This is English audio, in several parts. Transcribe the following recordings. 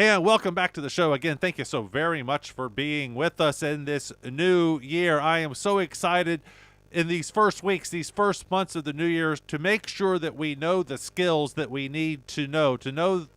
And welcome back to the show again. Thank you so very much for being with us in this new year. I am so excited in these first weeks, these first months of the new year, to make sure that we know the skills that we need to know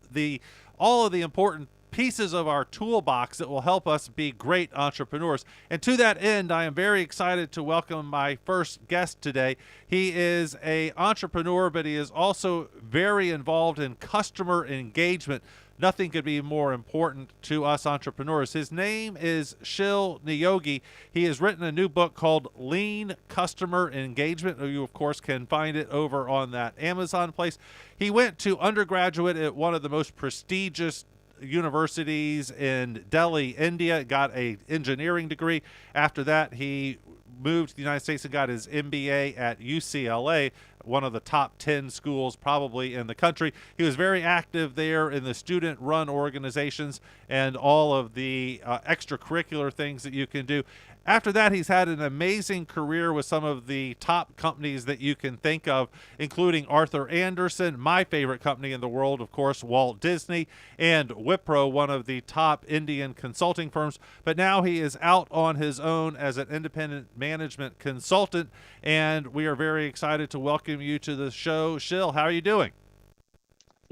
the all of the important pieces of our toolbox that will help us be great entrepreneurs. And to that end, I am very excited to welcome my first guest today. He is an entrepreneur, but he is also very involved in customer engagement. Nothing could be more important to us entrepreneurs. His name is Shil Niyogi. He has written a new book called Lean Customer Engagement. You, of course, can find it over on that Amazon place. He went to undergraduate at one of the most prestigious universities in Delhi, India, got an engineering degree. After that, he moved to the United States and got his MBA at UCLA, one of the top 10 schools probably in the country. He was very active there in the student-run organizations and all of the extracurricular things that you can do. After that, he's had an amazing career with some of the top companies that you can think of, including Arthur Andersen, my favorite company in the world, of course, Walt Disney, and Wipro, one of the top Indian consulting firms. But now he is out on his own as an independent management consultant, and we are very excited to welcome you to the show. Shil, how are you doing?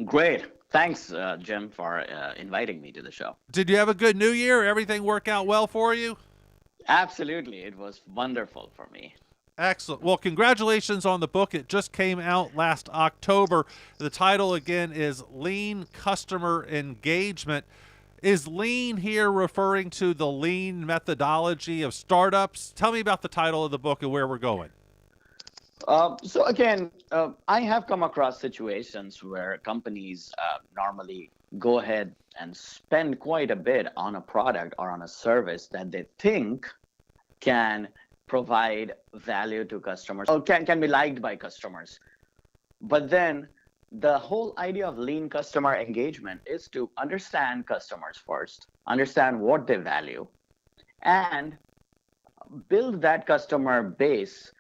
Great. Thanks, Jim, for inviting me to the show. Did you have a good New Year? Everything work out well for you? Absolutely. It was wonderful for me. Excellent. Well, congratulations on the book. It just came out last October. The title again is Lean Customer Engagement. Is lean here referring to the lean methodology of startups? Tell me about the title of the book and where we're going. So again, I have come across situations where companies normally go ahead and spend quite a bit on a product or on a service that they think can provide value to customers or can be liked by customers. But then the whole idea of lean customer engagement is to understand customers first, understand what they value, and build that customer base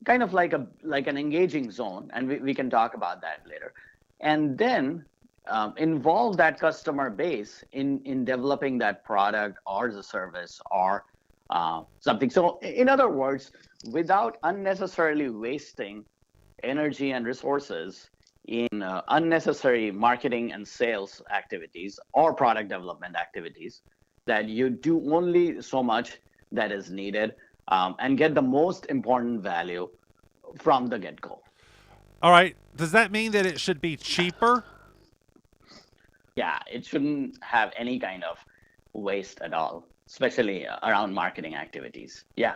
kind of like an engaging zone, and we can talk about that later. And then involve that customer base in developing that product or the service or something. So in other words, without unnecessarily wasting energy and resources in unnecessary marketing and sales activities or product development activities, that you do only so much that is needed and get the most important value from the get-go. All right. Does that mean that it should be cheaper? Yeah, it shouldn't have any kind of waste at all, especially around marketing activities. Yeah.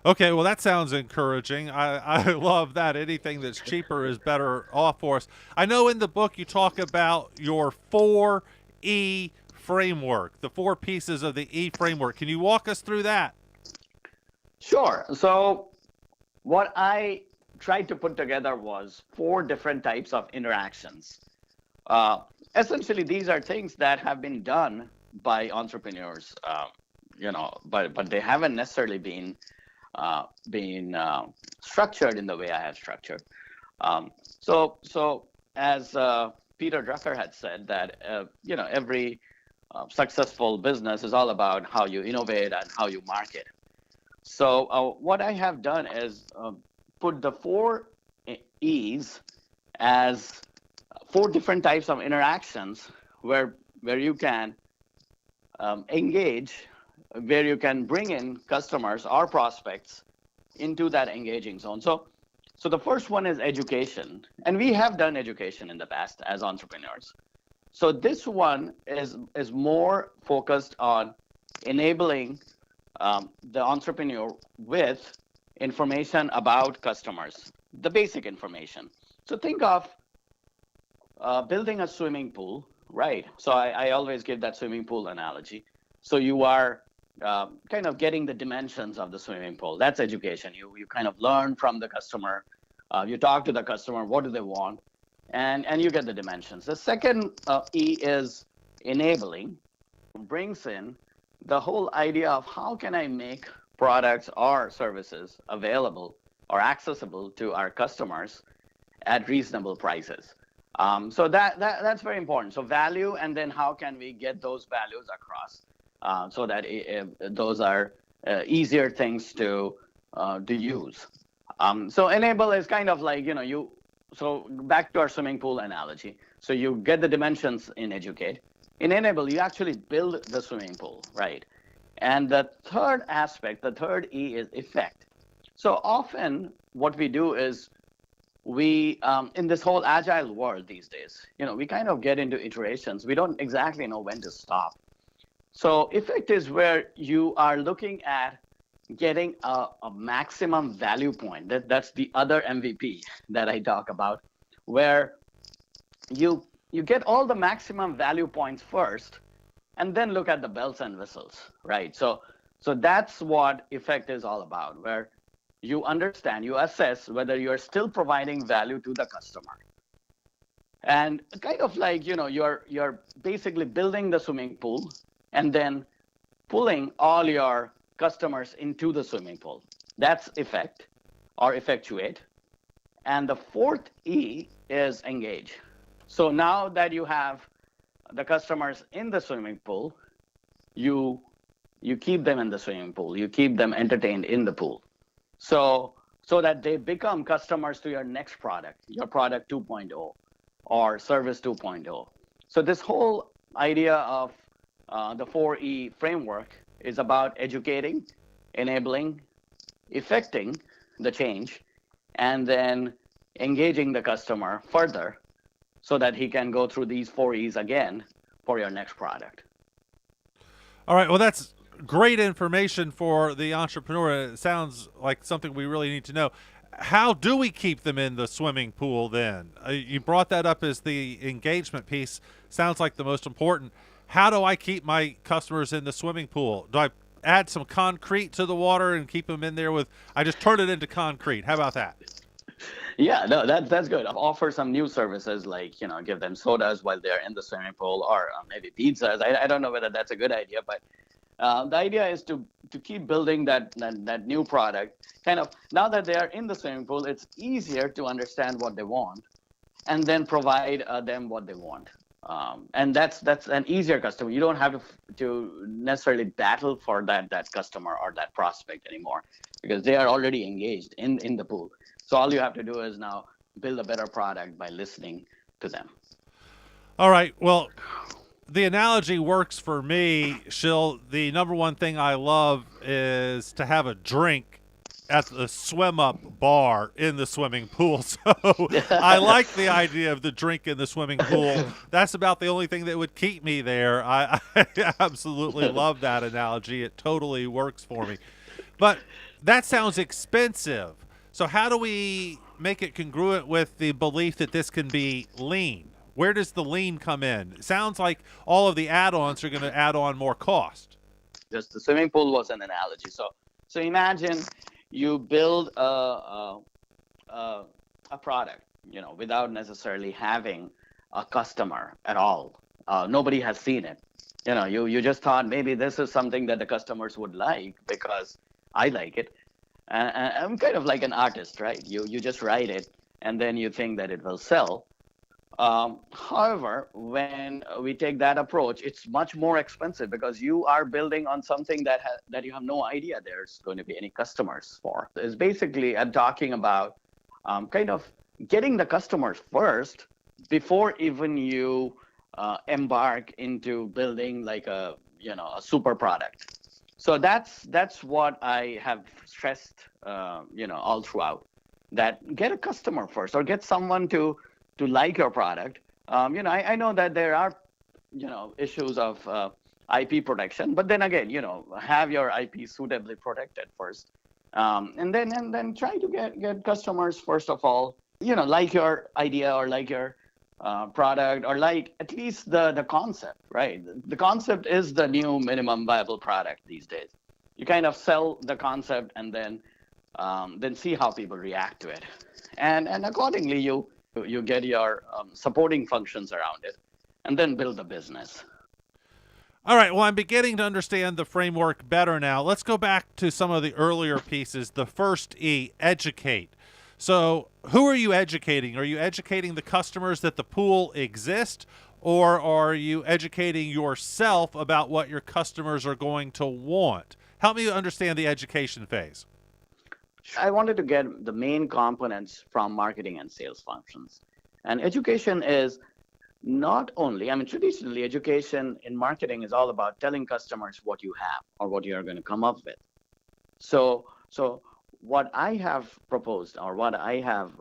Okay, well, that sounds encouraging. I love that. Anything that's cheaper is better off for us. I know in the book you talk about your 4E framework, the 4 pieces of the E framework. Can you walk us through that? Sure. So what I tried to put together was 4 different types of interactions. Essentially, these are things that have been done by entrepreneurs, but they haven't necessarily been structured in the way I have structured. So as Peter Drucker had said, that every successful business is all about how you innovate and how you market. So what I have done is put the 4 E's as 4 different types of interactions where you can engage, where you can bring in customers or prospects into that engaging zone. So the first one is education, and we have done education in the past as entrepreneurs. So this one is more focused on enabling the entrepreneur with information about customers, the basic information. So think of building a swimming pool, right? So I always give that swimming pool analogy. So you are kind of getting the dimensions of the swimming pool. That's education. You kind of learn from the customer. You talk to the customer, what do they want? And you get the dimensions. The second E is enabling, brings in the whole idea of how can I make products or services available or accessible to our customers at reasonable prices. So that's very important. So value, and then how can we get those values across, so that those are easier things to use. So enable is kind of like, you. So back to our swimming pool analogy. So you get the dimensions in educate. In enable, you actually build the swimming pool, right? And the third aspect, the third E, is effect. So often what we do is we in this whole agile world these days, we kind of get into iterations. We don't exactly know when to stop. So effect is where you are looking at getting a maximum value point. That's the other MVP that I talk about, where you get all the maximum value points first, and then look at the bells and whistles, right? So that's what effect is all about, where you understand, you assess whether you're still providing value to the customer. And kind of like, you're basically building the swimming pool and then pulling all your customers into the swimming pool. That's effect or effectuate. And the fourth E is engage. So now that you have the customers in the swimming pool, you keep them in the swimming pool. You keep them entertained in the pool. So that they become customers to your next product, your product 2.0 or service 2.0. So this whole idea of the 4E framework is about educating, enabling, effecting the change, and then engaging the customer further so that he can go through these 4Es again for your next product. All right. Well, that's great information for the entrepreneur. It sounds like something we really need to know. How do we keep them in the swimming pool then? You brought that up as the engagement piece. Sounds like the most important. How do I keep my customers in the swimming pool? Do I add some concrete to the water and keep them in there I just turn it into concrete? How about that? Yeah, no, that's good. Offer some new services like, give them sodas while they're in the swimming pool, or maybe pizzas. I don't know whether that's a good idea, but the idea is to keep building that new product. Kind of now that they are in the swimming pool, it's easier to understand what they want, and then provide them what they want. And that's an easier customer. You don't have to necessarily battle for that customer or that prospect anymore, because they are already engaged in the pool. So all you have to do is now build a better product by listening to them. All right. Well, the analogy works for me, Shil. The number one thing I love is to have a drink at the swim up bar in the swimming pool. So I like the idea of the drink in the swimming pool. That's about the only thing that would keep me there. I absolutely love that analogy. It totally works for me. But that sounds expensive. So how do we make it congruent with the belief that this can be lean? Where does the lean come in? It sounds like all of the add-ons are going to add on more cost. Just the swimming pool was an analogy. So imagine you build a product, without necessarily having a customer at all. Nobody has seen it. You just thought maybe this is something that the customers would like because I like it. And I'm kind of like an artist, right? You just write it and then you think that it will sell. However, when we take that approach, it's much more expensive because you are building on something that you have no idea there's going to be any customers for. It's basically I'm talking about kind of getting the customers first before even you embark into building like a super product. So that's what I have stressed all throughout. That get a customer first, or get someone to like your product. I know that there are issues of IP protection, but then again, have your IP suitably protected first, and then try to get customers first of all. Like your idea, or like your product, or like at least the concept, right? The concept is the new minimum viable product these days. You kind of sell the concept and then see how people react to it, and accordingly you get your supporting functions around it, and then build a business. All right. Well, I'm beginning to understand the framework better now. Let's go back to some of the earlier pieces. The first E, educate. So, who are you educating? Are you educating the customers that the pool exists, or are you educating yourself about what your customers are going to want? Help me understand the education phase. I wanted to get the main components from marketing and sales functions. And education is not only, I mean, traditionally, education in marketing is all about telling customers what you have or what you're going to come up with. So what I have proposed, or what I have,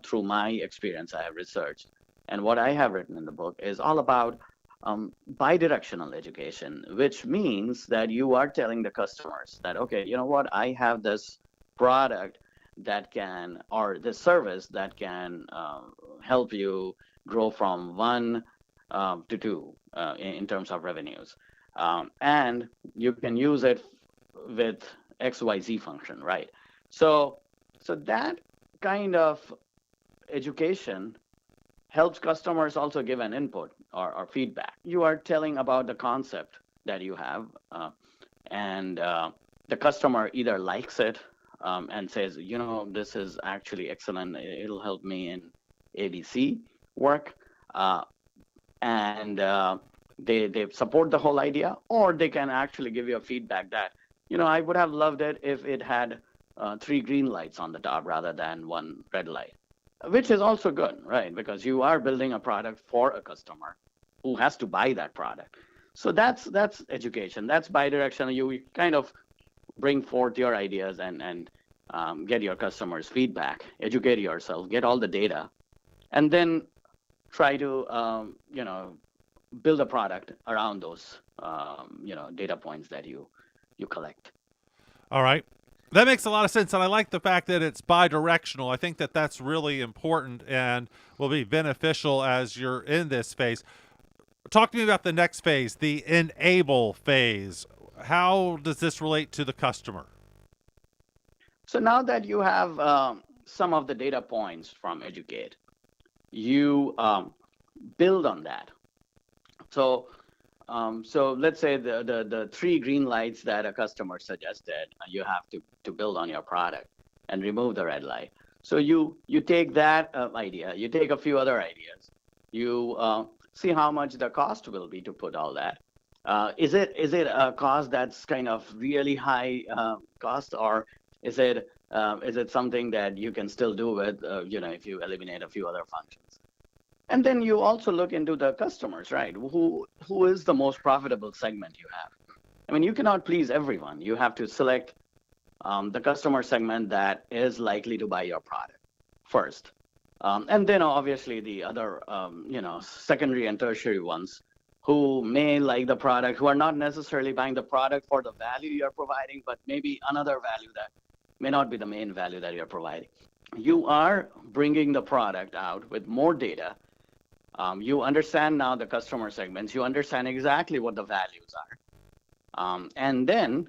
through my experience, I have researched, and what I have written in the book is all about bidirectional education, which means that you are telling the customers that, okay, you know what, I have this product that can, or this service that can help you grow from one to two in terms of revenues. And you can use it with XYZ function, right? So, so that kind of education helps customers also give an input or feedback. You are telling about the concept that you have, and the customer either likes it and says, you know, this is actually excellent. It'll help me in ABC work, uh, and they support the whole idea, or they can actually give you a feedback that, you know, I would have loved it if it had three green lights on the top rather than one red light, which is also good, right? Because you are building a product for a customer who has to buy that product. So that's education. That's bidirectional. You kind of bring forth your ideas and get your customers' feedback, educate yourself, get all the data, and then try to build a product around those data points that you collect. All right. That makes a lot of sense, and I like the fact that it's bi-directional. I think that that's really important and will be beneficial as you're in this phase. Talk to me about the next phase, the enable phase. How does this relate to the customer? So now that you have some of the data points from Educate, you build on that. So let's say the three green lights that a customer suggested, you have to build on your product and remove the red light. So you take that idea, you take a few other ideas, you see how much the cost will be to put all that. Is it a cost that's kind of really high cost, or is it something that you can still do with if you eliminate a few other functions? And then you also look into the customers, right? Who is the most profitable segment you have? I mean, you cannot please everyone. You have to select the customer segment that is likely to buy your product first. And then obviously the other, secondary and tertiary ones who may like the product, who are not necessarily buying the product for the value you're providing, but maybe another value that may not be the main value that you're providing. You are bringing the product out with more data. You understand now the customer segments. You understand exactly what the values are. And then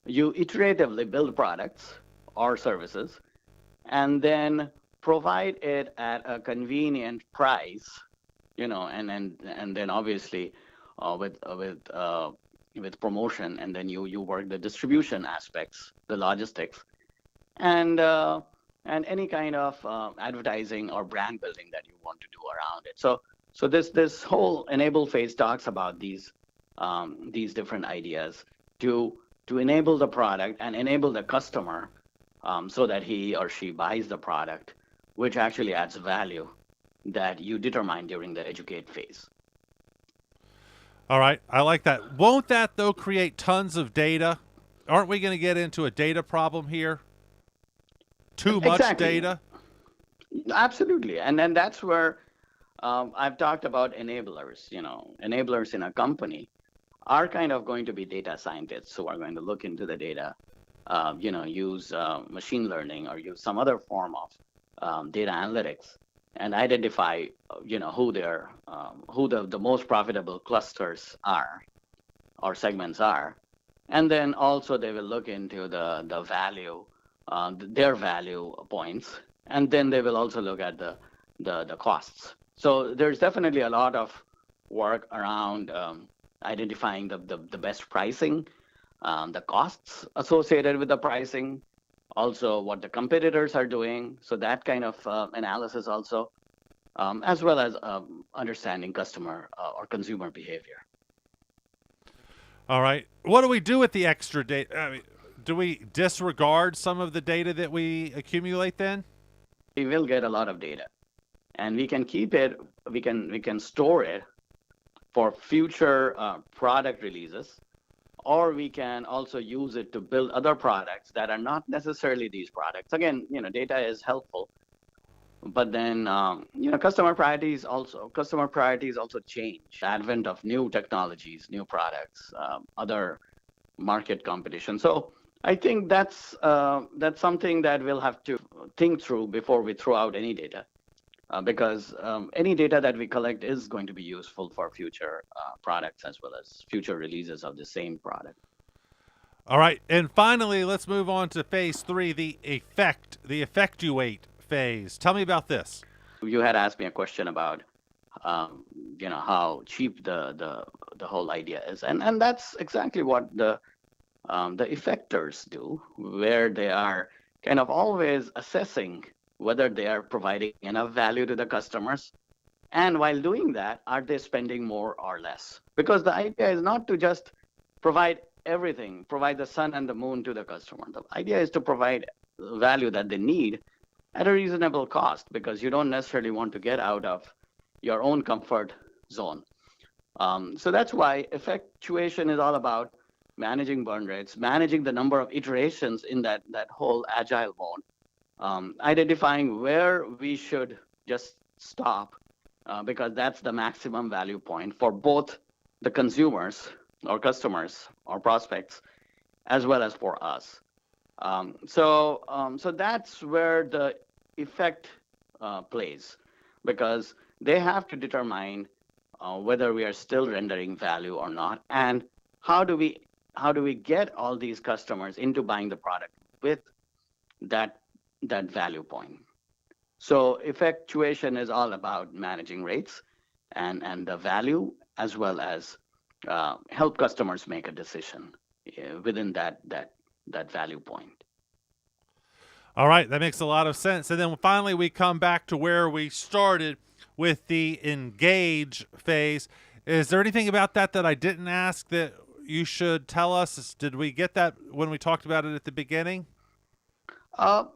you iteratively build products or services and then provide it at a convenient price, and then obviously with promotion, and then you work the distribution aspects, the logistics, and any kind of advertising or brand building that you want to do around it. So this whole enable phase talks about these different ideas to enable the product and enable the customer so that he or she buys the product, which actually adds value that you determine during the educate phase. All right. I like that. Won't that, though, create tons of data? Aren't we going to get into a data problem here? Too much Exactly. data? Absolutely. And then that's where I've talked about enablers. Enablers in a company are kind of going to be data scientists who are going to look into the data, use machine learning or use some other form of data analytics and identify, who the most profitable clusters are or segments are. And then also they will look into the value, their value points, and then they will also look at the costs. So there's definitely a lot of work around identifying the best pricing, the costs associated with the pricing, also what the competitors are doing. So that kind of analysis also, as well as understanding customer or consumer behavior. All right. What do we do with the extra data? I mean, do we disregard some of the data that we accumulate then? We will get a lot of data, and we can keep it. We can store it for future product releases, or we can also use it to build other products that are not necessarily these products. Again, data is helpful, but then customer priorities also change. Advent of new technologies, new products, other market competition. So I think that's something that we'll have to think through before we throw out any data, because any data that we collect is going to be useful for future products as well as future releases of the same product. All right. And finally, let's move on to phase three, the effectuate phase. Tell me about this. You had asked me a question about how cheap the whole idea is, and that's exactly what the effectors do, where they are kind of always assessing whether they are providing enough value to the customers. And while doing that, are they spending more or less? Because the idea is not to just provide everything, provide the sun and the moon to the customer. The idea is to provide value that they need at a reasonable cost, because you don't necessarily want to get out of your own comfort zone. So that's why effectuation is all about managing burn rates, managing the number of iterations in that whole agile mode, identifying where we should just stop, because that's the maximum value point for both the consumers or customers or prospects, as well as for us. So that's where the effect plays, because they have to determine whether we are still rendering value or not, and how do we get all these customers into buying the product with that value point. So effectuation is all about managing rates and the value, as well as help customers make a decision within that value point. All right, that makes a lot of sense. And then finally, we come back to where we started with the engage phase. Is there anything about that I didn't ask that you should tell us? Did we get that when we talked about it at the beginning?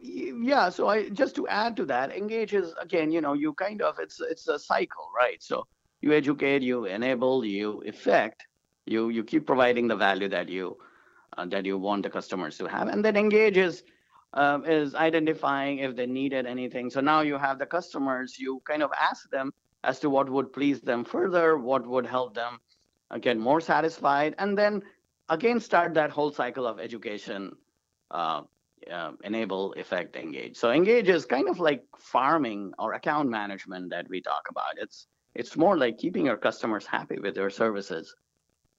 Yeah. So just to add to that, engage is, again, you kind of, it's a cycle, right? So you educate, you enable, you effect, you keep providing the value that you want the customers to have, and then engage is identifying if they needed anything. So now you have the customers, you kind of ask them as to what would please them further, what would help them get more satisfied, and then again start that whole cycle of education, enable, effect, engage. So engage is kind of like farming or account management that we talk about. It's more like keeping your customers happy with your services,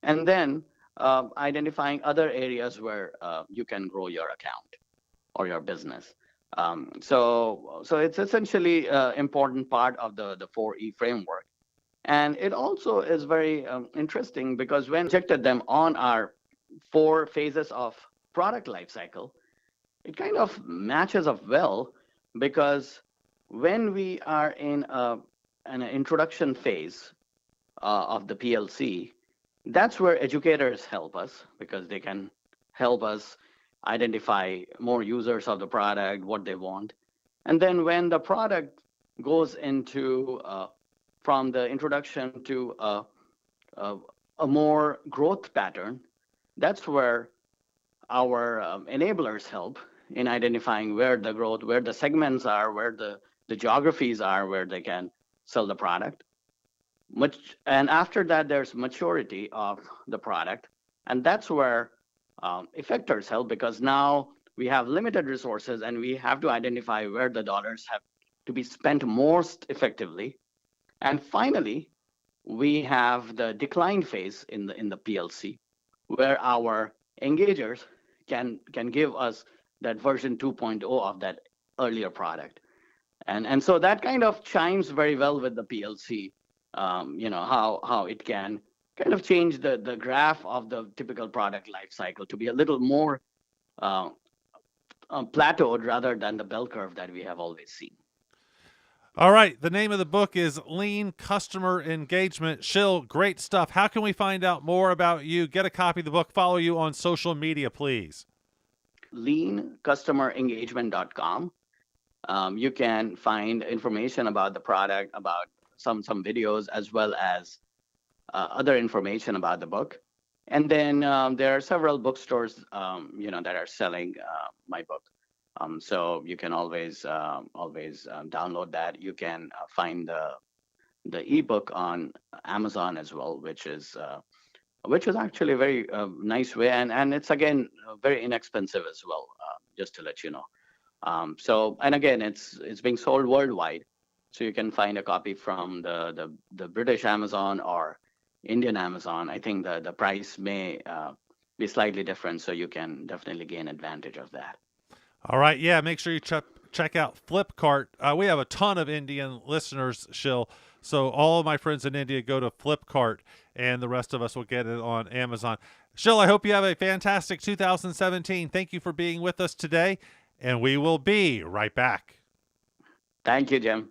and then identifying other areas where you can grow your account or your business. So it's essentially an important part of the 4E framework. And it also is very interesting, because when we projected them on our 4 phases of product lifecycle, it kind of matches up well, because when we are in an introduction phase of the PLC, that's where educators help us, because they can help us identify more users of the product, what they want. And then when the product goes into from the introduction to a more growth pattern, that's where our enablers help in identifying where the growth, where the segments are, where the geographies are, where they can sell the product. And after that, there's maturity of the product. And that's where effectors help, because now we have limited resources and we have to identify where the dollars have to be spent most effectively. And finally, we have the decline phase in the PLC, where our engagers can give us that version 2.0 of that earlier product. And so that kind of chimes very well with the PLC, how it can kind of change the graph of the typical product life cycle to be a little more plateaued rather than the bell curve that we have always seen. All right. The name of the book is Lean Customer Engagement. Shill, great stuff. How can we find out more about you? Get a copy of the book. Follow you on social media, please. leancustomerengagement.com. You can find information about the product, about some videos, as well as other information about the book. And then there are several bookstores, that are selling my book. So you can always download that. You can find the ebook on Amazon as well, which is actually a very nice way, and it's again very inexpensive as well. Just to let you know. So, and again, it's being sold worldwide, so you can find a copy from the British Amazon or Indian Amazon. I think the price may be slightly different, so you can definitely gain advantage of that. All right. Yeah. Make sure you check out Flipkart. We have a ton of Indian listeners, Shill. So all of my friends in India go to Flipkart, and the rest of us will get it on Amazon. Shill, I hope you have a fantastic 2017. Thank you for being with us today, and we will be right back. Thank you, Jim.